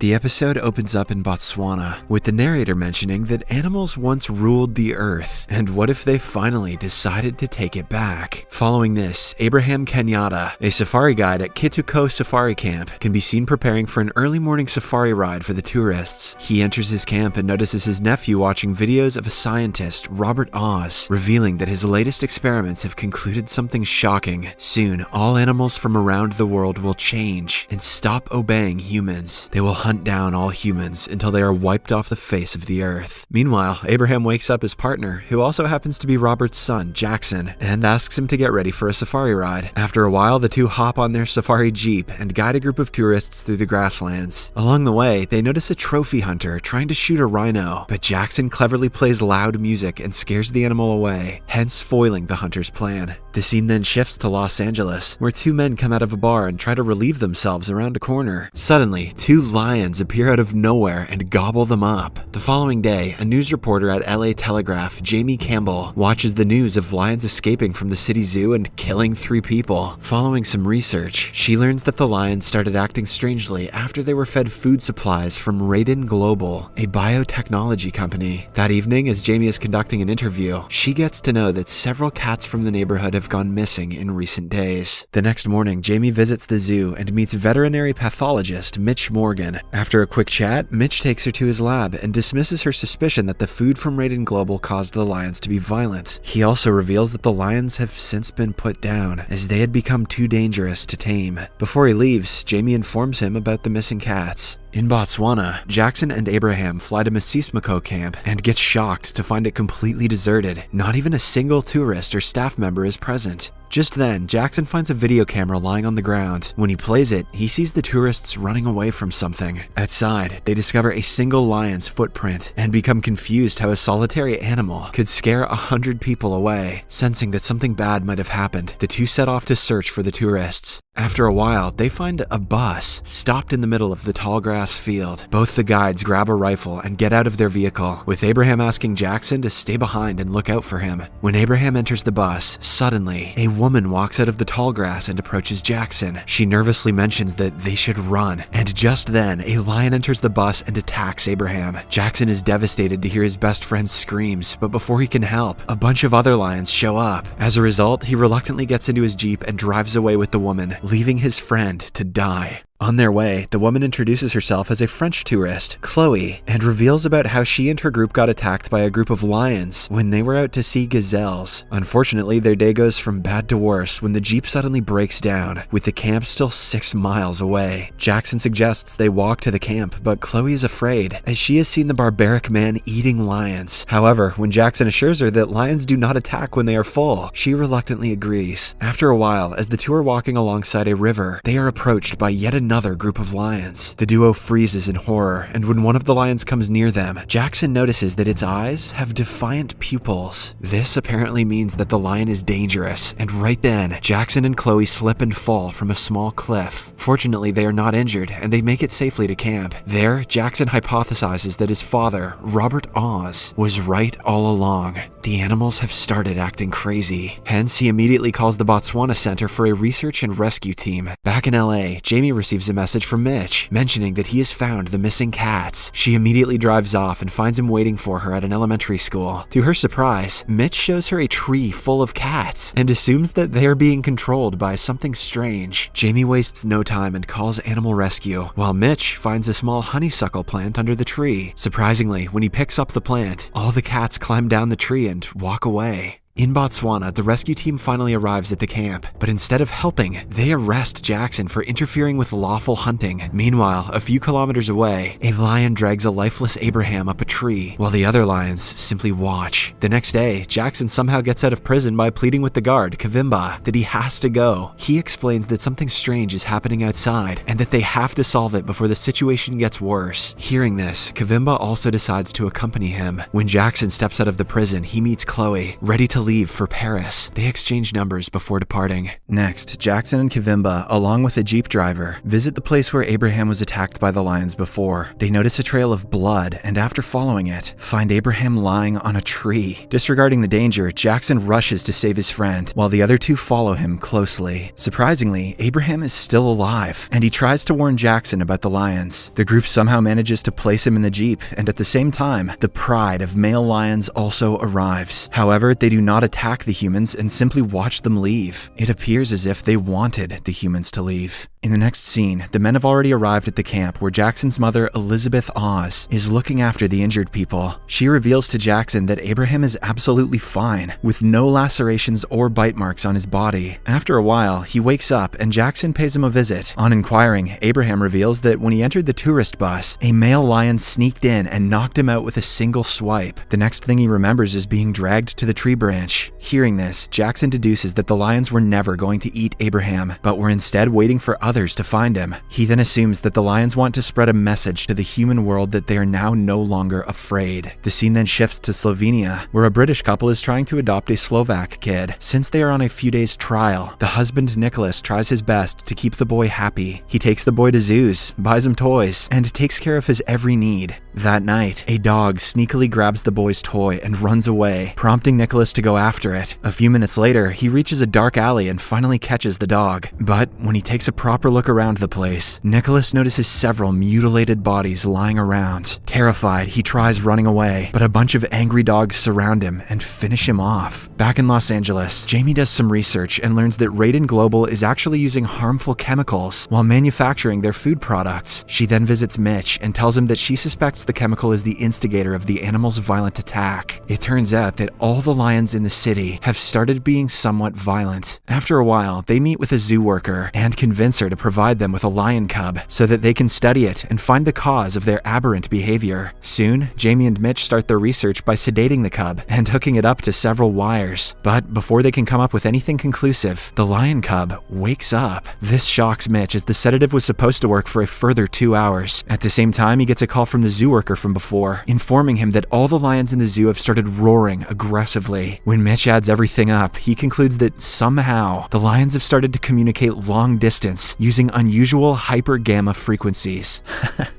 The episode opens up in Botswana, with the narrator mentioning that animals once ruled the earth, and what if they finally decided to take it back? Following this, Abraham Kenyatta, a safari guide at Kituko Safari Camp, can be seen preparing for an early morning safari ride for the tourists. He enters his camp and notices his nephew watching videos of a scientist, Robert Oz, revealing that his latest experiments have concluded something shocking. Soon, all animals from around the world will change and stop obeying humans. They will hunt down all humans until they are wiped off the face of the earth. Meanwhile, Abraham wakes up his partner, who also happens to be Robert's son, Jackson, and asks him to get ready for a safari ride. After a while, the two hop on their safari jeep and guide a group of tourists through the grasslands. Along the way, they notice a trophy hunter trying to shoot a rhino, but Jackson cleverly plays loud music and scares the animal away, hence foiling the hunter's plan. The scene then shifts to Los Angeles, where two men come out of a bar and try to relieve themselves around a corner. Suddenly, two lions appear out of nowhere and gobble them up. The following day, a news reporter at LA Telegraph, Jamie Campbell, watches the news of lions escaping from the city zoo and killing 3 people. Following some research, she learns that the lions started acting strangely after they were fed food supplies from Raiden Global, a biotechnology company. That evening, as Jamie is conducting an interview, she gets to know that several cats from the neighborhood have gone missing in recent days. The next morning, Jamie visits the zoo and meets veterinary pathologist Mitch Morgan. After a quick chat, Mitch takes her to his lab and dismisses her suspicion that the food from Raiden Global caused the lions to be violent. He also reveals that the lions have since been put down, as they had become too dangerous to tame. Before he leaves, Jamie informs him about the missing cats. In Botswana, Jackson and Abraham fly to Masismako camp and get shocked to find it completely deserted. Not even a single tourist or staff member is present. Just then, Jackson finds a video camera lying on the ground. When he plays it, he sees the tourists running away from something. Outside, they discover a single lion's footprint and become confused how a solitary animal could scare 100 people away. Sensing that something bad might have happened, the two set off to search for the tourists. After a while, they find a bus stopped in the middle of the tall grass field. Both the guides grab a rifle and get out of their vehicle, with Abraham asking Jackson to stay behind and look out for him. When Abraham enters the bus, suddenly, a woman walks out of the tall grass and approaches Jackson. She nervously mentions that they should run, and just then, a lion enters the bus and attacks Abraham. Jackson is devastated to hear his best friend's screams, but before he can help, a bunch of other lions show up. As a result, he reluctantly gets into his jeep and drives away with the woman, leaving his friend to die. On their way, the woman introduces herself as a French tourist, Chloe, and reveals about how she and her group got attacked by a group of lions when they were out to see gazelles. Unfortunately, their day goes from bad to worse when the jeep suddenly breaks down, with the camp still 6 miles away. Jackson suggests they walk to the camp, but Chloe is afraid, as she has seen the barbaric man eating lions. However, when Jackson assures her that lions do not attack when they are full, she reluctantly agrees. After a while, as the two are walking alongside a river, they are approached by yet another group of lions. The duo freezes in horror, and when one of the lions comes near them, Jackson notices that its eyes have defiant pupils. This apparently means that the lion is dangerous, and right then, Jackson and Chloe slip and fall from a small cliff. Fortunately, they are not injured, and they make it safely to camp. There, Jackson hypothesizes that his father, Robert Oz, was right all along. The animals have started acting crazy. Hence, he immediately calls the Botswana Center for a research and rescue team. Back in LA, Jamie receives a message from Mitch, mentioning that he has found the missing cats. She immediately drives off and finds him waiting for her at an elementary school. To her surprise, Mitch shows her a tree full of cats and assumes that they are being controlled by something strange. Jamie wastes no time and calls animal rescue, while Mitch finds a small honeysuckle plant under the tree. Surprisingly, when he picks up the plant, all the cats climb down the tree and walk away. In Botswana, the rescue team finally arrives at the camp, but instead of helping, they arrest Jackson for interfering with lawful hunting. Meanwhile, a few kilometers away, a lion drags a lifeless Abraham up a tree, while the other lions simply watch. The next day, Jackson somehow gets out of prison by pleading with the guard, Kavimba, that he has to go. He explains that something strange is happening outside, and that they have to solve it before the situation gets worse. Hearing this, Kavimba also decides to accompany him. When Jackson steps out of the prison, he meets Chloe, ready to leave for Paris. They exchange numbers before departing. Next, Jackson and Kivimba, along with a Jeep driver, visit the place where Abraham was attacked by the lions before. They notice a trail of blood, and after following it, find Abraham lying on a tree. Disregarding the danger, Jackson rushes to save his friend, while the other two follow him closely. Surprisingly, Abraham is still alive, and he tries to warn Jackson about the lions. The group somehow manages to place him in the Jeep, and at the same time, the pride of male lions also arrives. However, they do not attack the humans and simply watch them leave. It appears as if they wanted the humans to leave. In the next scene, the men have already arrived at the camp where Jackson's mother, Elizabeth Oz, is looking after the injured people. She reveals to Jackson that Abraham is absolutely fine, with no lacerations or bite marks on his body. After a while, he wakes up and Jackson pays him a visit. On inquiring, Abraham reveals that when he entered the tourist bus, a male lion sneaked in and knocked him out with a single swipe. The next thing he remembers is being dragged to the tree branch. Hearing this, Jackson deduces that the lions were never going to eat Abraham, but were instead waiting for others to find him. He then assumes that the lions want to spread a message to the human world that they are now no longer afraid. The scene then shifts to Slovenia, where a British couple is trying to adopt a Slovak kid. Since they are on a few days trial, the husband Nicholas tries his best to keep the boy happy. He takes the boy to zoos, buys him toys, and takes care of his every need. That night, a dog sneakily grabs the boy's toy and runs away, prompting Nicholas to go after it. A few minutes later, he reaches a dark alley and finally catches the dog. But when he takes a proper look around the place, Nicholas notices several mutilated bodies lying around. Terrified, he tries running away, but a bunch of angry dogs surround him and finish him off. Back in Los Angeles, Jamie does some research and learns that Raiden Global is actually using harmful chemicals while manufacturing their food products. She then visits Mitch and tells him that she suspects the chemical is the instigator of the animal's violent attack. It turns out that all the lions in the city have started being somewhat violent. After a while, they meet with a zoo worker and convince her to provide them with a lion cub so that they can study it and find the cause of their aberrant behavior. Soon, Jamie and Mitch start their research by sedating the cub and hooking it up to several wires. But before they can come up with anything conclusive, the lion cub wakes up. This shocks Mitch as the sedative was supposed to work for a further 2 hours. At the same time, he gets a call from the zoo worker from before, informing him that all the lions in the zoo have started roaring aggressively. When Mitch adds everything up, he concludes that somehow the lions have started to communicate long distance using unusual hyper-gamma frequencies.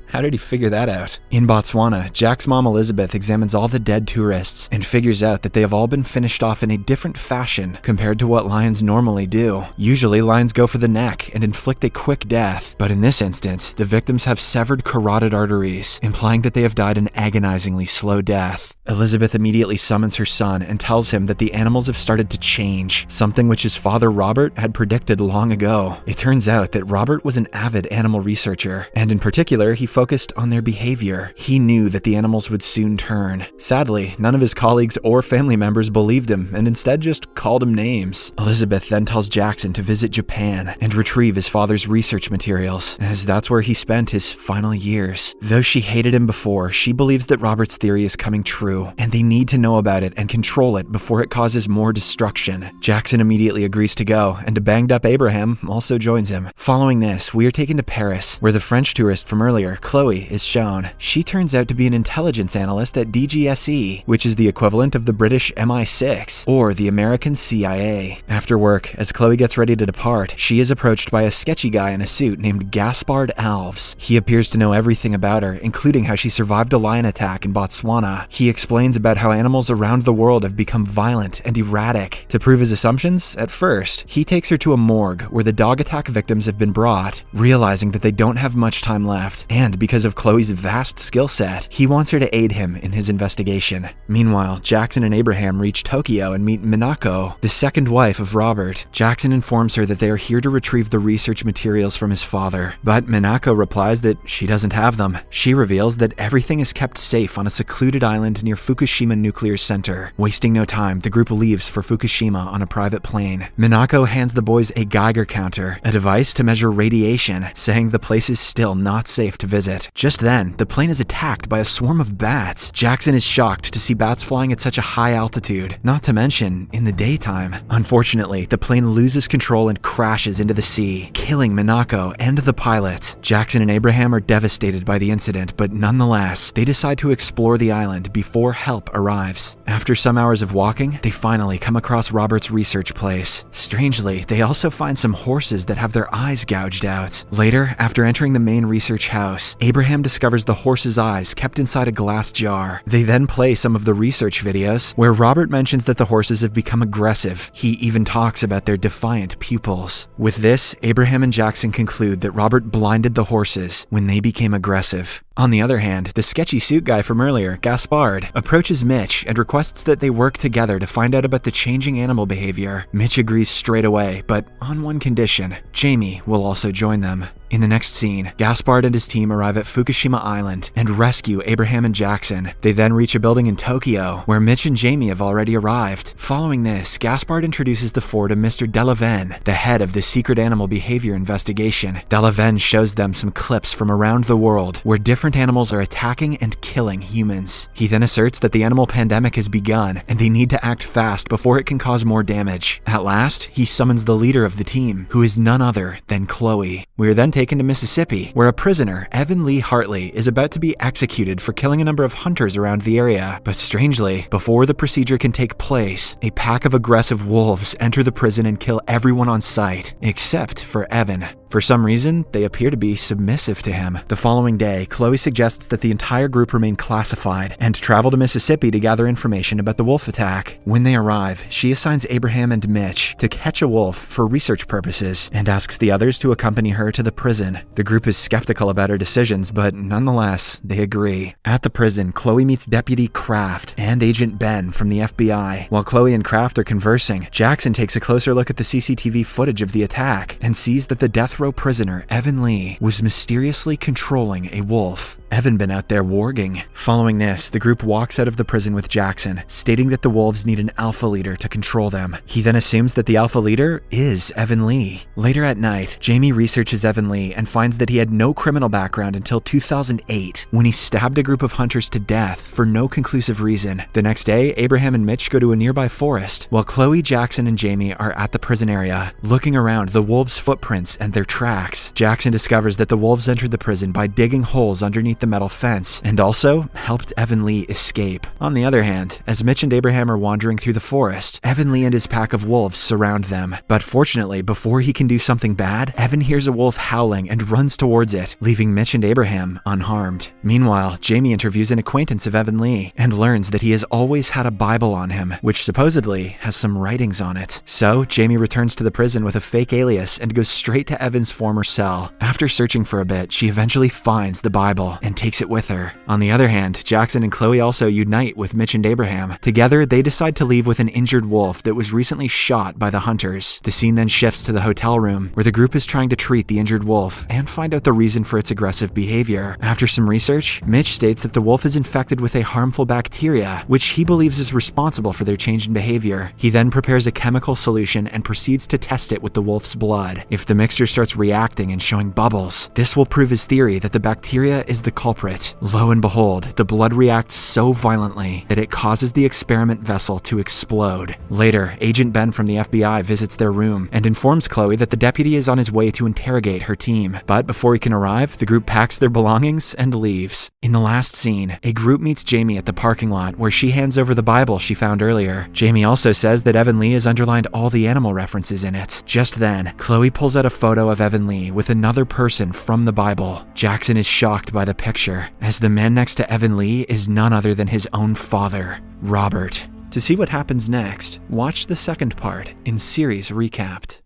How did he figure that out? In Botswana, Jack's mom Elizabeth examines all the dead tourists and figures out that they have all been finished off in a different fashion compared to what lions normally do. Usually, lions go for the neck and inflict a quick death, but in this instance, the victims have severed carotid arteries, implying that they have died an agonizingly slow death. Elizabeth immediately summons her son and tells him that the animals have started to change, something which his father Robert had predicted long ago. It turns out that Robert was an avid animal researcher, and in particular, he focused on their behavior. He knew that the animals would soon turn. Sadly, none of his colleagues or family members believed him and instead just called him names. Elizabeth then tells Jackson to visit Japan and retrieve his father's research materials, as that's where he spent his final years. Though she hated him before, she believes that Robert's theory is coming true, and they need to know about it and control it before it causes more destruction. Jackson immediately agrees to go, and a banged-up Abraham also joins him. Following this, we are taken to Paris, where the French tourist from earlier, Chloe, is shown. She turns out to be an intelligence analyst at DGSE, which is the equivalent of the British MI6, or the American CIA. After work, as Chloe gets ready to depart, she is approached by a sketchy guy in a suit named Gaspard Alves. He appears to know everything about her, including how she survived a lion attack in Botswana. He explains about how animals around the world have become violent and erratic. To prove his assumptions, at first, he takes her to a morgue where the dog attack victims have been brought. Realizing that they don't have much time left, and because of Chloe's vast skill set, he wants her to aid him in his investigation. Meanwhile, Jackson and Abraham reach Tokyo and meet Minako, the second wife of Robert. Jackson informs her that they are here to retrieve the research materials from his father, but Minako replies that she doesn't have them. She reveals that everything is kept safe on a secluded island near Fukushima Nuclear Center. Wasting no time, the group leaves for Fukushima on a private plane. Minako hands the boys a Geiger counter, a device to measure radiation, saying the place is still not safe to visit. it. Just then, the plane is attacked by a swarm of bats. Jackson is shocked to see bats flying at such a high altitude, not to mention in the daytime. Unfortunately, the plane loses control and crashes into the sea, killing Minako and the pilot. Jackson and Abraham are devastated by the incident, but nonetheless, they decide to explore the island before help arrives. After some hours of walking, they finally come across Robert's research place. Strangely, they also find some horses that have their eyes gouged out. Later, after entering the main research house, Abraham discovers the horse's eyes kept inside a glass jar. They then play some of the research videos, where Robert mentions that the horses have become aggressive. He even talks about their defiant pupils. With this, Abraham and Jackson conclude that Robert blinded the horses when they became aggressive. On the other hand, the sketchy suit guy from earlier, Gaspard, approaches Mitch and requests that they work together to find out about the changing animal behavior. Mitch agrees straight away, but on one condition: Jamie will also join them. In the next scene, Gaspard and his team arrive at Fukushima Island and rescue Abraham and Jackson. They then reach a building in Tokyo, where Mitch and Jamie have already arrived. Following this, Gaspard introduces the four to Mr. Delaven, the head of the secret animal behavior investigation. Delaven shows them some clips from around the world where different animals are attacking and killing humans. He then asserts that the animal pandemic has begun and they need to act fast before it can cause more damage. At last, he summons the leader of the team, who is none other than Chloe. We are then taken to Mississippi, where a prisoner, Evan Lee Hartley, is about to be executed for killing a number of hunters around the area. But strangely, before the procedure can take place, a pack of aggressive wolves enter the prison and kill everyone on sight, except for Evan. For some reason, they appear to be submissive to him. The following day, Chloe suggests that the entire group remain classified and travel to Mississippi to gather information about the wolf attack. When they arrive, she assigns Abraham and Mitch to catch a wolf for research purposes and asks the others to accompany her to the prison. The group is skeptical about her decisions, but nonetheless, they agree. At the prison, Chloe meets Deputy Kraft and Agent Ben from the FBI. While Chloe and Kraft are conversing, Jackson takes a closer look at the CCTV footage of the attack and sees that the death row prisoner, Evan Lee, was mysteriously controlling a wolf. Evan been out there warging. Following this, the group walks out of the prison with Jackson, stating that the wolves need an alpha leader to control them. He then assumes that the alpha leader is Evan Lee. Later at night, Jamie researches Evan Lee and finds that he had no criminal background until 2008, when he stabbed a group of hunters to death for no conclusive reason. The next day, Abraham and Mitch go to a nearby forest, while Chloe, Jackson, and Jamie are at the prison area, looking around the wolves' footprints and their tracks. Jackson discovers that the wolves entered the prison by digging holes underneath the metal fence, and also helped Evan Lee escape. On the other hand, as Mitch and Abraham are wandering through the forest, Evan Lee and his pack of wolves surround them. But fortunately, before he can do something bad, Evan hears a wolf howling and runs towards it, leaving Mitch and Abraham unharmed. Meanwhile, Jamie interviews an acquaintance of Evan Lee and learns that he has always had a Bible on him, which supposedly has some writings on it. So, Jamie returns to the prison with a fake alias and goes straight to Evan's former cell. After searching for a bit, she eventually finds the Bible and takes it with her. On the other hand, Jackson and Chloe also unite with Mitch and Abraham. Together, they decide to leave with an injured wolf that was recently shot by the hunters. The scene then shifts to the hotel room, where the group is trying to treat the injured wolf and find out the reason for its aggressive behavior. After some research, Mitch states that the wolf is infected with a harmful bacteria, which he believes is responsible for their change in behavior. He then prepares a chemical solution and proceeds to test it with the wolf's blood. If the mixture starts reacting and showing bubbles, this will prove his theory that the bacteria is the culprit. Lo and behold, the blood reacts so violently that it causes the experiment vessel to explode. Later, Agent Ben from the FBI visits their room and informs Chloe that the deputy is on his way to interrogate her team. But before he can arrive, the group packs their belongings and leaves. In the last scene, a group meets Jamie at the parking lot, where she hands over the Bible she found earlier. Jamie also says that Evan Lee has underlined all the animal references in it. Just then, Chloe pulls out a photo of Evan Lee with another person from the Bible. Jackson is shocked by the picture, as the man next to Evan Lee is none other than his own father, Robert. To see what happens next, watch the second part in Series Recapped.